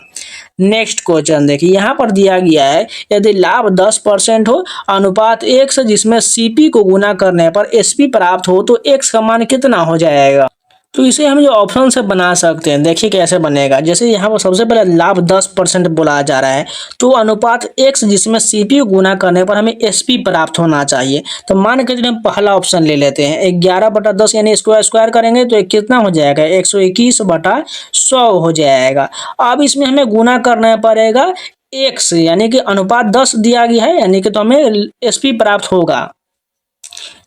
नेक्स्ट क्वेश्चन देखिए, यहाँ पर दिया गया है यदि लाभ 10% हो, अनुपात x जिसमें CP को गुना करने पर SP प्राप्त हो तो x का मान कितना हो जाएगा। तो इसे हम जो ऑप्शन से बना सकते हैं, देखिए कैसे बनेगा। जैसे यहाँ पर सबसे पहले लाभ 10% बोला जा रहा है तो अनुपात x जिसमें CP को गुना करने पर हमें SP प्राप्त होना चाहिए। तो मान के चलिए हम पहला ऑप्शन ले लेते हैं, 11/10 यानी स्क्वायर करेंगे तो कितना हो जाएगा 121/100 हो जाएगा। अब इसमें हमें गुना करना पड़ेगा x, यानी कि अनुपात 10 दिया गया है, यानी कि तो हमें SP प्राप्त होगा।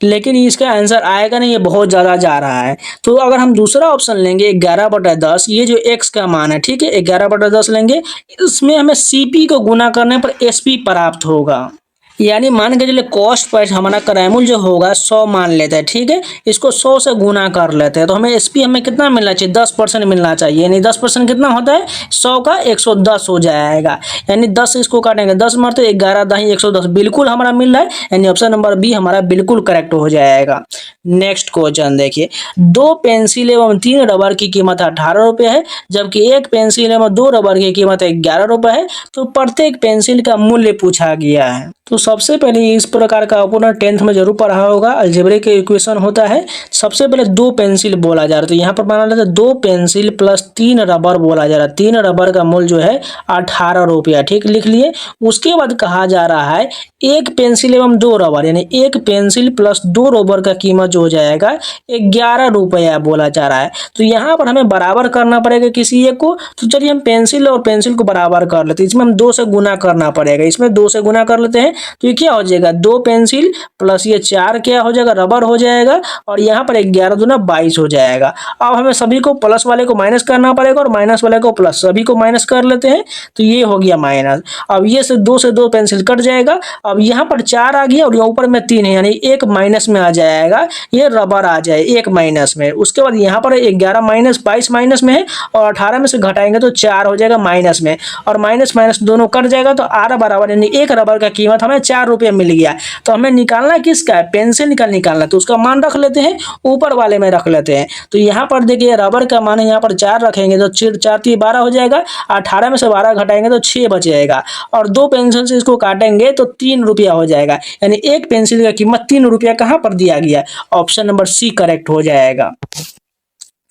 लेकिन इसका आंसर आएगा नहीं, ये बहुत ज़्यादा जा रहा है। तो अगर हम दूसरा ऑप्शन लेंगे 11/10, ये जो x का मान है, ठीक है 11/10 लेंगे, इसमें हमें CP को गुना करने पर SP प्राप्त होगा। यानी मान के चलिए कॉस्ट प्राइस हमारा क्राइमूल जो होगा 100 मान लेते हैं, ठीक है इसको 100 से गुना कर लेते हैं तो हमें SP हमें कितना मिलना चाहिए, 10% मिलना चाहिए। यानी 10% कितना होता है 100 का 110 हो जाएगा। यानी 10 इसको काटेंगे 10 मरते 11 10 110 बिल्कुल हमारा मिल रहा है। यानी ऑप्शन नंबर बी हमारा बिल्कुल करेक्ट हो जाएगा। नेक्स्ट क्वेश्चन देखिए, 2 पेंसिल एवं 3 रबर की कीमत 18 रुपये है, जबकि 1 पेंसिल एवं 2 रबर की कीमत 11 रुपये है। तो प्रत्येक पेंसिल का मूल्य पूछा गया है। तो सबसे पहले इस प्रकार का अपना 10th में जरूर पढ़ा होगा, अलजेब्रे के इक्वेशन होता है। सबसे पहले 2 पेंसिल बोला जा रहा है तो यहाँ पर बना लेते हैं 2 पेंसिल प्लस 3 रबर बोला जा रहा है। 3 रबर का मूल्य जो है 18 रुपया, ठीक लिख लिए। उसके बाद कहा जा रहा है 1 पेंसिल एवं 2 रबर, यानी 1 पेंसिल प्लस 2 रबर का कीमत जो हो जाएगा 11 रुपया बोला जा रहा है। तो यहाँ पर हमें बराबर करना पड़ेगा किसी एक को। तो चलिए हम पेंसिल और पेंसिल को बराबर कर लेते हैं। इसमें हम 2 से गुना करना पड़ेगा, इसमें 2 से गुना कर लेते हैं तो ये क्या हो जाएगा 2 पेंसिल प्लस ये 4 क्या हो जाएगा रबर हो जाएगा और यहाँ पर 11 दूना 22 हो जाएगा। अब हमें सभी को प्लस वाले को माइनस करना पड़ेगा और माइनस वाले को प्लस, सभी को माइनस कर लेते हैं तो ये हो गया माइनस। अब ये से 2 पेंसिल कट जाएगा। अब यहाँ पर 4 आ गया और यहाँ ऊपर में 3 है, यानी 1 माइनस में आ जाएगा, ये रबर आ जाए 1 माइनस में। उसके बाद यहाँ पर 11 माइनस 22 माइनस में है और 18 में से घटाएंगे तो 4 हो जाएगा माइनस में, और माइनस माइनस दोनों कट जाएगा तो आर बराबर, यानी 1 रबर का कीमत हमें 4 रुपये मिल गया। तो हमें निकालना किसका है, पेंसिल का निकालना, तो उसका मान रख लेते हैं ऊपर वाले में रख लेते हैं। तो यहाँ पर देखिए रबर का मान है, यहाँ पर 4 रखेंगे तो 4 3 12 हो जाएगा, 18 में से 12 घटाएंगे तो 6 बचेगा, और 2 पेंसिल से इसको काटेंगे तो 3 रुपया हो जाएगा। यानी एक पेंसिल का कीमत 3 रुपया कहाँ पर दिया गया, ऑप्शन नंबर सी करेक्ट हो जाएगा।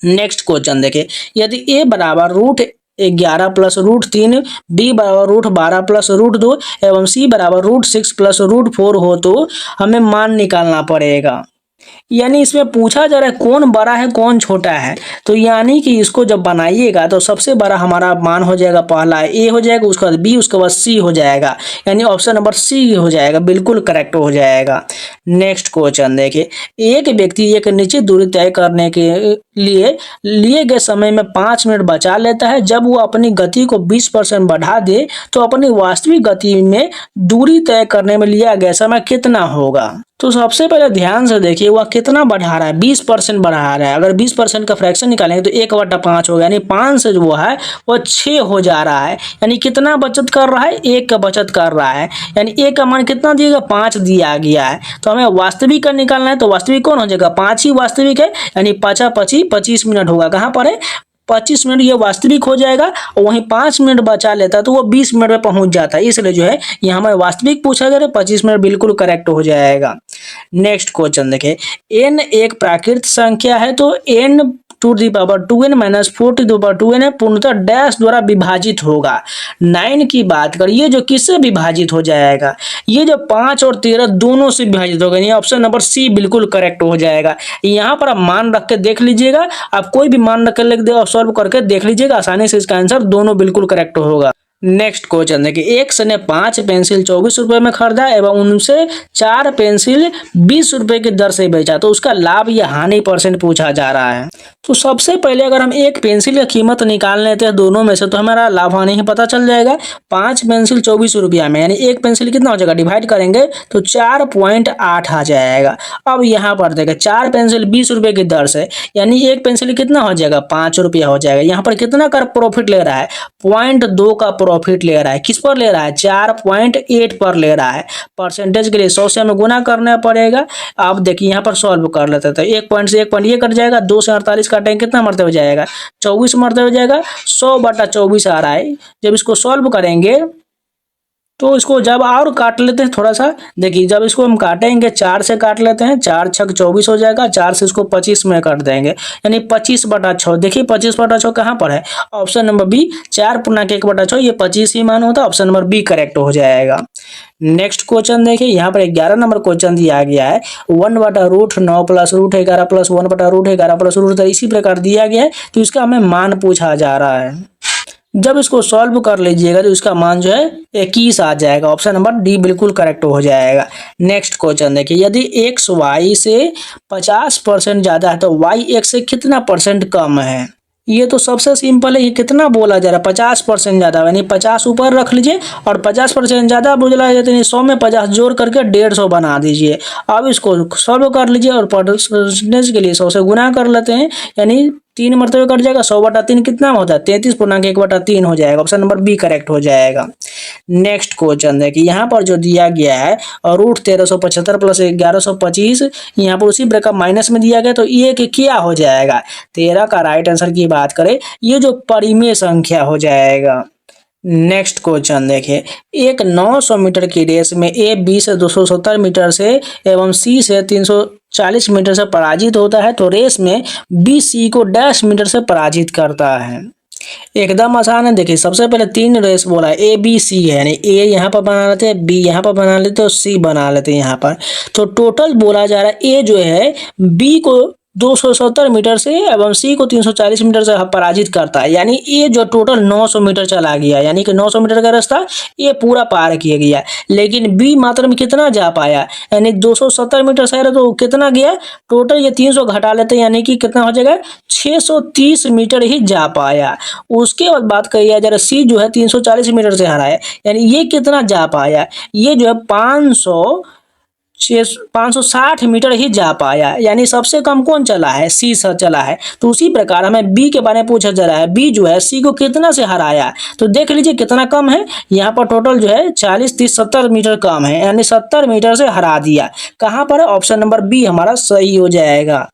नेक्स्ट क्वेश्चन देखिए, यदि a बराबर √11 प्लस √3, b बराबर √12 प्लस √2 एवं c बराबर √6 प्लस √4 हो तो हमें मान निकालना पड़ेगा। यानी इसमें पूछा जा रहा है कौन बड़ा है कौन छोटा है। तो यानी कि इसको जब बनाइएगा तो सबसे बड़ा हमारा मान हो जाएगा, पहला ए हो जाएगा, उसके बाद बी, उसके बाद सी हो जाएगा। यानी ऑप्शन नंबर सी हो जाएगा, बिल्कुल करेक्ट हो जाएगा। नेक्स्ट क्वेश्चन देखिए, एक व्यक्ति एक निश्चित दूरी तय करने के लिए गए समय में 5 मिनट बचा लेता है। जब वो अपनी गति को 20% बढ़ा दे तो अपनी वास्तविक गति में दूरी तय करने में लिया गया समय कितना होगा। तो सबसे पहले ध्यान से देखिए वह कितना बढ़ा रहा है, 20% बढ़ा रहा है। अगर 20% का फ्रैक्शन निकालेंगे तो 1/5 होगा, यानी 5 से जो है वो 6 हो जा रहा है। यानी कितना बचत कर रहा है, 1 का बचत कर रहा है। यानी 1 का मान कितना दिएगा, 5 दिया गया है। तो हमें वास्तविक का निकालना है, तो वास्तविक कौन हो जाएगा, 5 ही वास्तविक है। यानी 25 मिनट होगा, कहाँ पर है 25 मिनट, ये वास्तविक हो जाएगा। और वहीं 5 मिनट बचा लेता तो वो 20 मिनट में पहुंच जाता है। इसलिए जो है यहाँ हमें वास्तविक पूछा गया, 25 मिनट बिल्कुल करेक्ट हो जाएगा। नेक्स्ट क्वेश्चन देखें, n एक प्राकृत संख्या है तो n to the power 2n minus 4 to the power 2n है, पूर्णतः डैश द्वारा विभाजित होगा। 9 की बात करिए जो किससे विभाजित हो जाएगा, ये जो 5 और 13 दोनों से विभाजित होगा। ये ऑप्शन नंबर सी बिल्कुल करेक्ट हो जाएगा। यहाँ पर आप मान रख के देख लीजिएगा, आप कोई भी मान रख के लिख दे और सॉल्व करके देख लीजिएगा, आसानी से इसका आंसर दोनों बिल्कुल करेक्ट होगा। नेक्स्ट क्वेश्चन देखिए, एक ने 5 पेंसिल 24 रुपए में खरीदा एवं उनसे 4 पेंसिल 20 रुपए की दर से बेचा, तो उसका लाभ या हानि परसेंट पूछा जा रहा है। तो सबसे पहले अगर हम एक पेंसिल की कीमत निकाल लेते हैं दोनों में से, तो हमारा लाभ हानि ही पता चल जाएगा। 5 पेंसिल 24 रुपया में, यानी एक पेंसिल कितना हो जाएगा, डिवाइड करेंगे तो 4.8 आ जाएगा। अब यहाँ पर देखें 4 पेंसिल 20 रुपए की दर से, यानी एक पेंसिल कितना हो जाएगा, 5 रुपया हो जाएगा। यहाँ पर कितना का प्रॉफिट ले रहा है, 0.2 का प्रॉफिट ले रहा है। किस पर ले रहा है, 4.8 पर ले रहा है। परसेंटेज के लिए 100 से हमें गुना करना पड़ेगा। अब देखिए यहाँ पर सॉल्व कर लेते हैं, तो 1 पॉइंट से 1 पॉइंट ये कट जाएगा, 2 से 48 काटेंगे कितना मरते हो जाएगा, 24 मरते हो जाएगा। 100/24 आ रहा है। जब इसको सॉल्व करेंगे तो इसको जब और काट लेते हैं थोड़ा सा, देखिए जब इसको हम काटेंगे 4 से काट लेते हैं, 4 छक 24 हो जाएगा। 4 से इसको 25 में काट देंगे, यानी 25/6। देखिए 25/6 कहाँ पर है, ऑप्शन नंबर बी, 4.1/6, ये 25 ही मान होता है। ऑप्शन नंबर बी करेक्ट हो जाएगा। नेक्स्ट क्वेश्चन देखिए, यहाँ पर 11 नंबर क्वेश्चन दिया गया है, 1/√9 प्लस √11 प्लस 1/√11 प्लस √13 इसी प्रकार दिया गया है। तो इसका हमें मान पूछा जा रहा है। जब इसको सॉल्व कर लीजिएगा तो इसका मान जो है 21 आ जाएगा। ऑप्शन नंबर डी बिल्कुल करेक्ट हो जाएगा। नेक्स्ट क्वेश्चन देखिए, यदि x y से 50% ज्यादा है तो y x से कितना परसेंट कम है। ये तो सबसे सिंपल है, ये कितना बोला जा रहा है, 50% ज्यादा, यानी 50 ऊपर रख लीजिए और 50% ज्यादा बोला जाता है, 100 में 50 जोड़ करके 150 बना दीजिए। अब इसको सॉल्व कर लीजिए और परसेंटेज के लिए 100 से गुना कर लेते हैं, यानी 3 मरतबे कट जाएगा। 100/3 कितना होता है, 33.1/3 हो जाएगा। ऑप्शन नंबर बी करेक्ट हो जाएगा। नेक्स्ट क्वेश्चन देखिए, यहाँ पर जो दिया गया है और √1375 प्लस 1125, यहाँ पर उसी प्रकार माइनस में दिया गया, तो ये कि क्या हो जाएगा, 13 का राइट आंसर की बात करें ये जो परिमेय संख्या हो जाएगा। नेक्स्ट क्वेश्चन देखिए, एक 900 मीटर की रेस में ए बी से 270 मीटर से एवं सी से 340 मीटर से पराजित होता है, तो रेस में बी सी को डैश मीटर से पराजित करता है। एकदम आसान है। देखिए सबसे पहले 3 रेस बोला है, ए बी सी है, यानी ए यहाँ पर बना लेते हैं, बी यहाँ पर बना लेते हैं और सी बना लेते हैं यहाँ पर। तो टोटल बोला जा रहा है ए जो है बी को 270 मीटर से एवं सी को 340 मीटर से पराजित करता है, यानी ये जो टोटल 900 मीटर चला गया, यानी कि 900 मीटर का रास्ता ये पूरा पार किया गया। लेकिन बी मात्र में कितना जा पाया, यानी 270 मीटर से तो कितना गया टोटल, ये 300 घटा लेते हैं, यानी कि कितना हो जाएगा 630 मीटर ही जा पाया। उसके बाद बात करिए जरा सी जो है 340 मीटर से हरा है, यानी ये कितना जा पाया, ये जो है 560 मीटर ही जा पाया, यानी सबसे कम कौन चला है, सी सर चला है। तो उसी प्रकार हमें बी के बारे में पूछा जा रहा है, बी जो है सी को कितना से हराया, तो देख लीजिए कितना कम है, यहाँ पर टोटल जो है 40 30 70 मीटर कम है, यानी 70 मीटर से हरा दिया। कहाँ पर है, ऑप्शन नंबर बी हमारा सही हो जाएगा।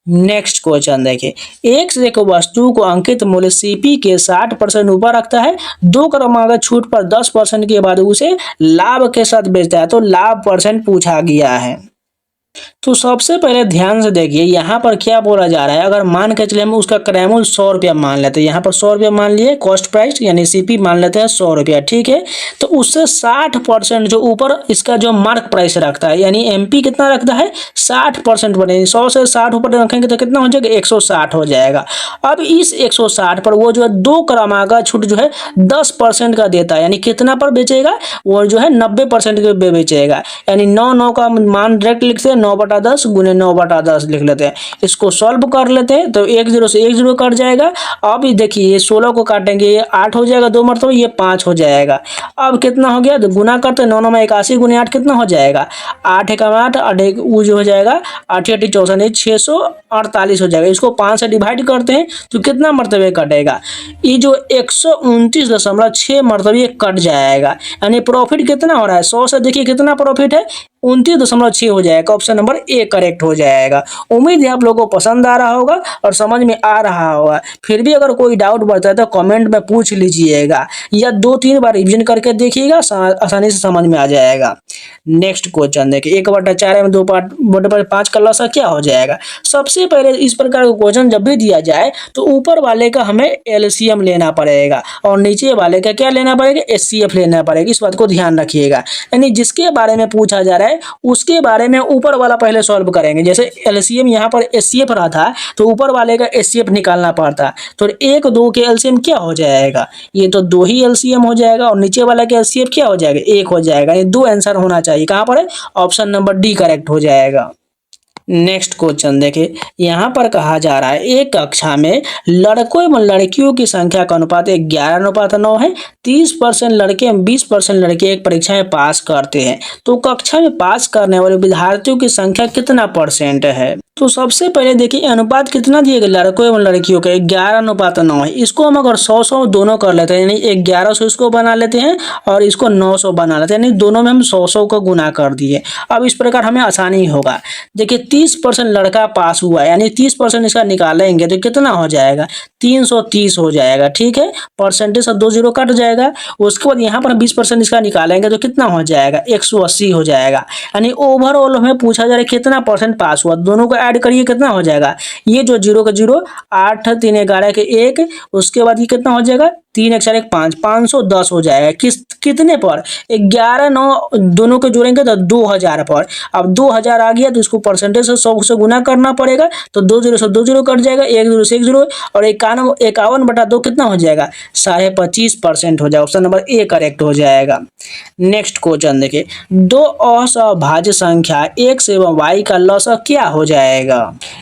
नेक्स्ट क्वेश्चन देखिए, एक वस्तु को अंकित मूल्य सीपी के 60% ऊपर रखता है, 2 क्रमांक छूट पर 10% के बाद उसे लाभ के साथ बेचता है, तो लाभ परसेंट पूछा गया है। तो सबसे पहले ध्यान से देखिए यहाँ पर क्या बोला जा रहा है। अगर मान के चले हम उसका क्रयमूल्य 100 रुपया मान लेते हैं, यहाँ पर 100 रुपया मान लिए, कॉस्ट प्राइस यानी सीपी मान लेते हैं 100 रुपया, ठीक है। तो उससे 60% जो ऊपर इसका जो मार्क प्राइस रखता है, यानी एमपी कितना रखता है 60% बने, 100 से 60 ऊपर रखेंगे तो कितना हो जाएगा 160 हो जाएगा। अब इस 160 पर वो जो है 2 क्रमांक छूट जो है 10% का देता है, यानी कितना पर बेचेगा वो जो है 90% के बेचेगा, यानी 9 का मान डायरेक्ट लिखते हैं 9/10 गुने 9/10 लिख लेते हैं। इसको सॉल्व कर लेते हैं तो 1 0 से 1 0 कट जाएगा। अब ये देखिए ये 16 को काटेंगे, ये 8 हो जाएगा 2 मरतबा, ये 5 हो जाएगा। अब कितना हो गया तो गुना करते हैं, 9 9 में 81 गुने 8 कितना हो जाएगा 8 1 8 8 1 वो जो हो जाएगा 8 8 64 648 हो जाएगा। इसको 5 से डिवाइड करते हैं तो कितना मरतबे कटेगा, ये जो 129.6 मरतबे कट जाएगा। यानी प्रॉफिट कितना हो रहा है 100 से, देखिए कितना प्रॉफिट है 29.6 हो जाएगा। ऑप्शन नंबर ए करेक्ट हो जाएगा। उम्मीद है आप लोगों को पसंद आ रहा होगा और समझ में आ रहा होगा। फिर भी अगर कोई डाउट बढ़ता है तो कमेंट में पूछ लीजिएगा या 2-3 बार रिवीजन करके देखिएगा, आसानी से समझ में आ जाएगा। नेक्स्ट क्वेश्चन देखिए 1/4 में 2/5 का लसा क्या हो जाएगा। सबसे पहले इस प्रकार का क्वेश्चन जब भी दिया जाए तो ऊपर वाले का हमें एलसीएम लेना पड़ेगा और नीचे वाले का क्या लेना पड़ेगा एचसीएफ लेना पड़ेगा। इस बात को ध्यान रखिएगा, यानी जिसके बारे में पूछा जा रहा है उसके बारे में ऊपर वाला पहले सॉल्व करेंगे। जैसे एलसीएम यहाँ पर एचसीएफ रहा था तो ऊपर वाले का एचसीएफ निकालना पड़ता, तो 1 2 के एलसीएम क्या हो जाएगा, ये तो 2 ही एलसीएम हो जाएगा और नीचे वाला का एचसीएफ क्या हो जाएगा 1 हो जाएगा। ये 2 आंसर होना चाहिए, कहाँ पर है ऑप्शन नंबर डी करेक्ट हो जाएगा। नेक्स्ट क्वेश्चन देखिए यहाँ पर कहा जा रहा है एक कक्षा में लड़कों एवं लड़कियों की संख्या का अनुपात 11:9 है। 30% लड़के एवं 20% लड़के एक परीक्षा में पास करते हैं, तो कक्षा में पास करने वाले विद्यार्थियों की संख्या कितना % है। तो सबसे पहले देखिए अनुपात कितना दिए गए लड़कों एवं लड़कियों का 11:9 है। इसको हम अगर 100 दोनों कर लेते हैं, यानी 1100 इसको बना लेते हैं और इसको 900 बना लेते हैं, यानी दोनों में हम 100 को गुना कर दिए। अब इस प्रकार हमें आसानी होगा। देखिए 30% लड़का पास हुआ है, यानी 30% इसका निकालेंगे तो कितना हो जाएगा 330 हो जाएगा, ठीक है। परसेंटेज से 2 0 कट जाएगा। उसके बाद यहाँ पर 20% इसका निकालेंगे तो कितना हो जाएगा 180 हो जाएगा। यानी ओवरऑल हमें पूछा जा रहा है कितना % पास हुआ, दोनों को ऐड करिए कितना हो जाएगा, ये जो 0 का 0 8 3 11 के 1, उसके बाद ये कितना हो जाएगा 3 1 4 1 5 510 हो जाएगा। कितने पर 11 9 दोनों को जोड़ेंगे तो 2000 पर। अब 2000 आ गया तो इसको परसेंटेज से 100 से गुना करना पड़ेगा, तो 2 0 से 2 0 कट जाएगा, 1 0 से 1 0 और 51/2 कितना हो जाएगा 25.5% हो जाएगा। ऑप्शन नंबर ए करेक्ट हो जाएगा। नेक्स्ट क्वेश्चन देखिए 2 असभाज्य संख्या x एवं y का लॉसा क्या हो जाएगा।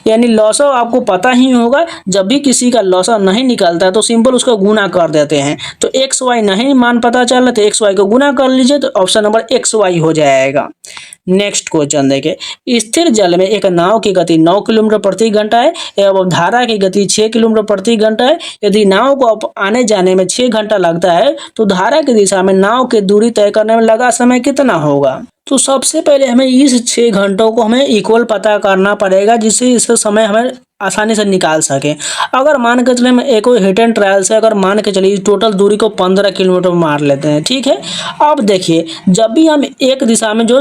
यानी लॉसा आपको पता ही होगा, जब भी किसी का लॉसा नहीं निकलता है तो सिंपल उसको गुना कर देते हैं। तो एक्स वाई नहीं मान पता चल रहा तो एक्स वाई को गुना कर लीजिए, तो ऑप्शन नंबर एक्स वाई हो जाएगा। नेक्स्ट क्वेश्चन देखिए स्थिर जल में एक नाव की गति 9 किलोमीटर प्रति घंटा है एवं धारा की गति 6 किलोमीटर प्रति घंटा है। यदि नाव को आने जाने में 6 घंटा लगता है तो धारा की दिशा में नाव की दूरी तय करने में लगा समय कितना होगा। तो सबसे पहले हमें इस 6 घंटों को हमें इक्वल पता करना पड़ेगा, जिससे इसका समय हमें आसानी से निकाल सके। अगर मान के चले हम एक हिट एंड ट्रायल से अगर मान के चलिए टोटल दूरी को 15 किलोमीटर मार लेते हैं, ठीक है। अब देखिए जब भी हम एक दिशा में जो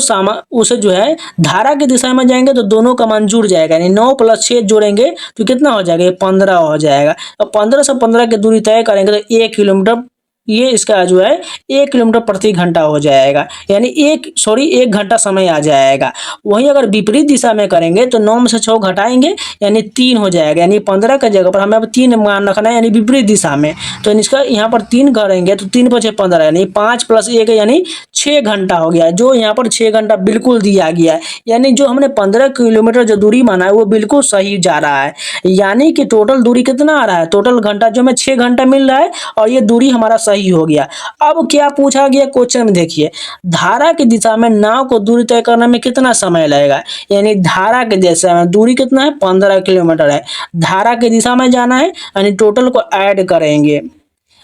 उसे जो है धारा की दिशा में जाएंगे तो दोनों का मान जुड़ जाएगा, यानी 9 + 6 जोड़ेंगे तो कितना हो जाएगा 15 हो जाएगा। अब 15 से 15 की दूरी तय करेंगे तो 1 किलोमीटर, ये इसका जो है 1 किलोमीटर प्रति घंटा हो जाएगा, यानी 1 घंटा समय आ जाएगा। वहीं अगर विपरीत दिशा में करेंगे तो 9 में से 6 घटाएंगे यानी 3 हो जाएगा, यानी 15 की जगह पर हमें अब 3 मान रखना है, यानी विपरीत दिशा में। तो इसका यहाँ पर 3 करेंगे तो 3 × 6 15, यानी 5 + 1 यानी 6 घंटा हो गया, जो यहाँ पर 6 घंटा बिल्कुल दिया गया है। यानी जो हमने 15 किलोमीटर जो दूरी माना है वो बिल्कुल सही जा रहा है, यानी कि टोटल दूरी कितना आ रहा है, टोटल घंटा जो हमें 6 घंटा मिल रहा है और ये दूरी हमारा सही हो गया। अब क्या पूछा गया क्वेश्चन में देखिए धारा की दिशा में नाव को दूरी तय करने में कितना समय लगेगा। यानी धारा की दिशा में दूरी कितना है 15 किलोमीटर है, धारा की दिशा में जाना है, यानी टोटल को ऐड करेंगे,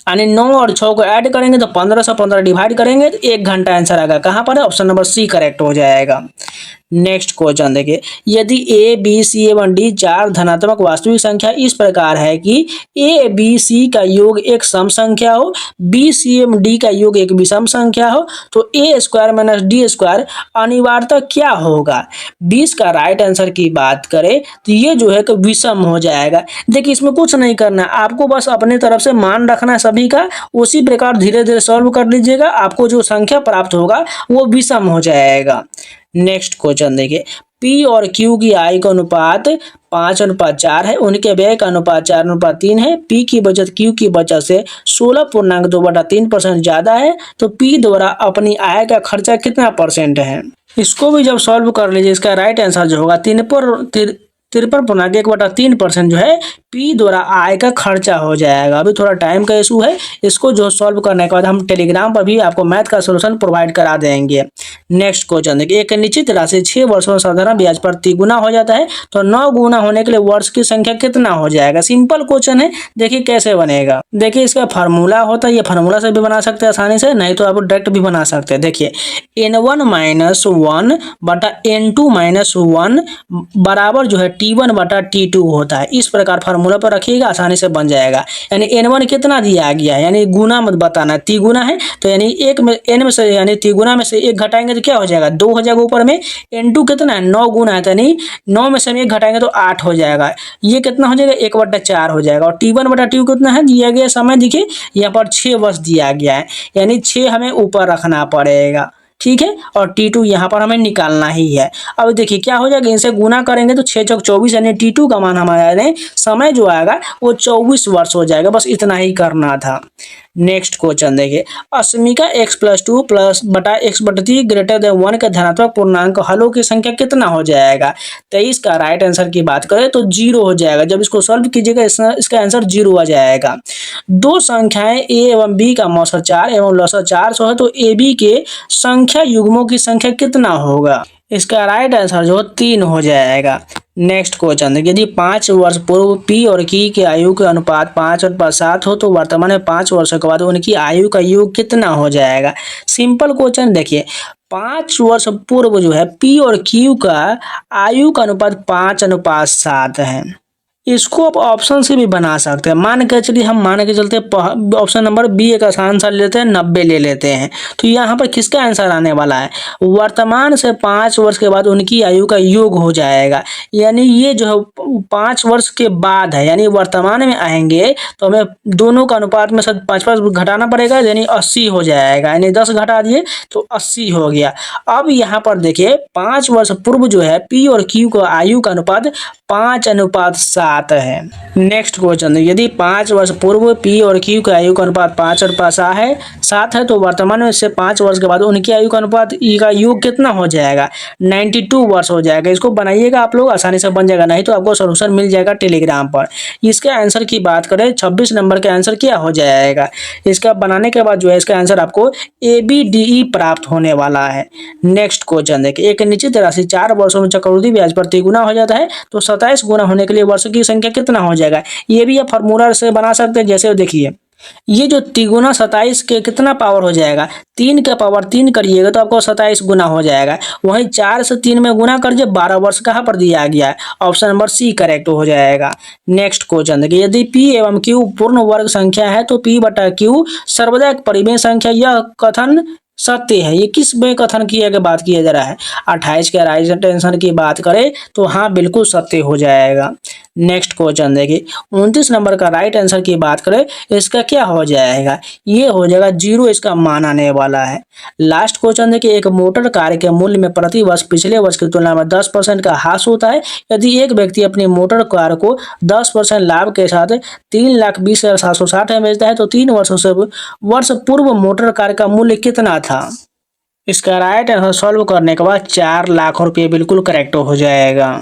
यानी 9 और 6 को ऐड करेंगे तो 15 से 15 डिवाइड करेंगे तो 1 घंटा आंसर आएगा। कहाँ पर है ऑप्शन नंबर सी करेक्ट हो जाएगा। नेक्स्ट क्वेश्चन देखिए, यदि ए बी सी एवं डी चार धनात्मक वास्तविक संख्या इस प्रकार है कि ए बी सी का योग एक सम संख्या हो, बी सी एवं डी का योग एक विषम संख्या हो, तो ए स्क्वायर माइनस डी स्क्वायर अनिवार्यतः क्या होगा। 20 का राइट आंसर की बात करें तो ये जो है कि विषम हो जाएगा। देखिए इसमें कुछ नहीं करना है, आपको बस अपने तरफ से मान रखना है सभी का, उसी प्रकार धीरे धीरे सॉल्व कर लीजिएगा, आपको जो संख्या प्राप्त होगा वो विषम हो जाएगा। नेक्स्ट क्वेश्चन देखिए, P और Q की आय का अनुपात 5:4 है, उनके व्यय का अनुपात 4:3 है। P की बचत Q की बचत से 16.2/3% ज्यादा है, तो P द्वारा अपनी आय का खर्चा कितना परसेंट है। इसको भी जब सॉल्व कर लीजिए, इसका राइट आंसर जो होगा 53.1/3% जो है P द्वारा आय का खर्चा हो जाएगा। अभी थोड़ा टाइम का इशू है, इसको जो सॉल्व करने के बाद हम टेलीग्राम पर भी आपको मैथ का सोल्यूशन प्रोवाइड करा देंगे। नेक्स्ट क्वेश्चन देखिए, एक निश्चित राशि 6 वर्षों में साधारण ब्याज पर तिगुना हो जाता है, तो 9 गुना होने के लिए वर्ष की संख्या कितना हो जाएगा। सिंपल क्वेश्चन है, देखिए कैसे बनेगा। देखिए इसका फार्मूला होता है, ये फार्मूला से भी बना सकते हैं आसानी से, नहीं तो आप डायरेक्ट भी बना सकते हैं। देखिए n1 - 1 बटा n2 - 1 बराबर जो है t1 बटा t2 होता है। इस प्रकार फार्मूला पर रखिएगा, आसानी से बन जाएगा। यानी n1 कितना दिया गया है, यानी गुना मत बताना, तिगुना है तो यानी एक में n में से यानी तिगुना में से एक घटाएंगे तो क्या हो जाएगा, 2 हो जाएगा। ऊपर में n2 कितना है, 9 गुना है, तो यानी 9 में से हम एक घटाएंगे तो 8 हो जाएगा। ये कितना हो जाएगा, 1/4 हो जाएगा। और t1 बटा t2 कितना है दिया गया समय, देखिए यहाँ पर 6 वर्ष दिया गया है, यानी 6 हमें ऊपर रखना पड़ेगा, ठीक है। और T2 यहाँ पर हमें निकालना ही है। अब देखिए क्या हो जाएगा, इनसे गुना करेंगे तो 6 चौक 24, यानी T2 का मान हमारे समय जो आएगा वो 24 वर्ष हो जाएगा। बस इतना ही करना था। नेक्स्ट क्वेश्चन देखिए, अस्मिका x+2 प्लस बटा x/3 ग्रेटर देन 1 का धनात्मक पूर्णांक हलों की संख्या कितना हो जाएगा। 23 का राइट आंसर की बात करें तो 0 हो जाएगा। जब इसको सॉल्व कीजिएगा इसका आंसर 0 आ जाएगा। दो संख्याएं a एवं b का मौसर 4 एवं लसर 400 है, तो a b के संख्या युग्मों की संख्या कितना होगा। इसका राइट आंसर जो 3 हो जाएगा। नेक्स्ट क्वेश्चन देखिए, यदि 5 वर्ष पूर्व P और Q के आयु के अनुपात 5:7 हो, तो वर्तमान में 5 वर्षों के बाद उनकी आयु का योग कितना हो जाएगा। सिंपल क्वेश्चन देखिए, 5 वर्ष पूर्व जो है P और Q का आयु का अनुपात 5:7 है। इसको आप ऑप्शन से भी बना सकते हैं। मान के चलिए हम मान के चलते ऑप्शन नंबर बी एक आसान सा लेते हैं, 90 ले लेते हैं। तो यहाँ पर किसका आंसर आने वाला है, वर्तमान से 5 वर्ष के बाद उनकी आयु का योग हो जाएगा। यानी ये जो है 5 वर्ष के बाद है, यानी वर्तमान में आएंगे तो हमें दोनों का अनुपात में से 5 घटाना पड़ेगा, यानी 80 हो जाएगा। यानी 10 घटा दिए तो 80 हो गया। अब यहाँ पर देखिए 5 वर्ष पूर्व जो है P और Q का आयु का अनुपात 5:7 है। नेक्स्ट क्वेश्चन, यदि 5 वर्ष पूर्व P और Q का आयु का अनुपात 5:7 है, तो वर्तमान में से 5 वर्ष के बाद उनकी आयु का अनुपात E का योग कितना हो जाएगा, 92 वर्ष हो जाएगा। इसको बनाइएगा आप लोग, आसानी से बन जाएगा, नहीं तो आपको सोल्यूशन मिल जाएगा टेलीग्राम पर। इसके आंसर की बात करें 26 नंबर का आंसर क्या हो जाएगा। इसका बनाने के बाद जो है इसका आंसर आपको ABDE प्राप्त होने वाला है। नेक्स्ट क्वेश्चन देखिए, एक निश्चित राशि 4 वर्षों में चक्रवृद्धि ब्याज पर तिगुना हो जाता है, तो 27 गुना होने के लिए वर्ष की संख्या कितना हो जाएगा। ये भी आप फार्मूला से बना सकते हैं। जैसे देखिए ये जो तिगुना 27 के कितना पावर हो जाएगा, 3 का पावर 3 करिएगा तो आपको 27 गुना हो जाएगा। वहीं 4 से 3 में गुना करिए, 12 वर्ष कहाँ पर दिया गया है, ऑप्शन नंबर सी करेक्ट हो जाएगा। नेक्स्ट क्वेश्चन देखिए, यदि P एवं Q पूर्ण वर्ग संख्या है, तो P बटा Q सर्वदा एक परिमेय संख्या, यह कथन सत्य है। ये किस में कथन किया के बात किया जा रहा है, 28 के राइट आंसर की बात करें तो हाँ बिल्कुल सत्य हो जाएगा। नेक्स्ट क्वेश्चन देखिए, 29 नंबर का राइट आंसर की बात करें इसका क्या हो जाएगा, ये हो जाएगा 0, इसका मान आने वाला है। लास्ट क्वेश्चन देखिए, एक मोटर कार के मूल्य में प्रति वर्ष पिछले वर्ष की तुलना में 10% का ह्रास होता है। यदि एक व्यक्ति अपनी मोटर कार को 10% लाभ के साथ 3,20,760 में बेचता है, तो 3 वर्ष पूर्व मोटर कार का मूल्य कितना था। इसका राइट आंसर सॉल्व करने के बाद 4 लाख रुपये बिल्कुल करेक्ट हो जाएगा।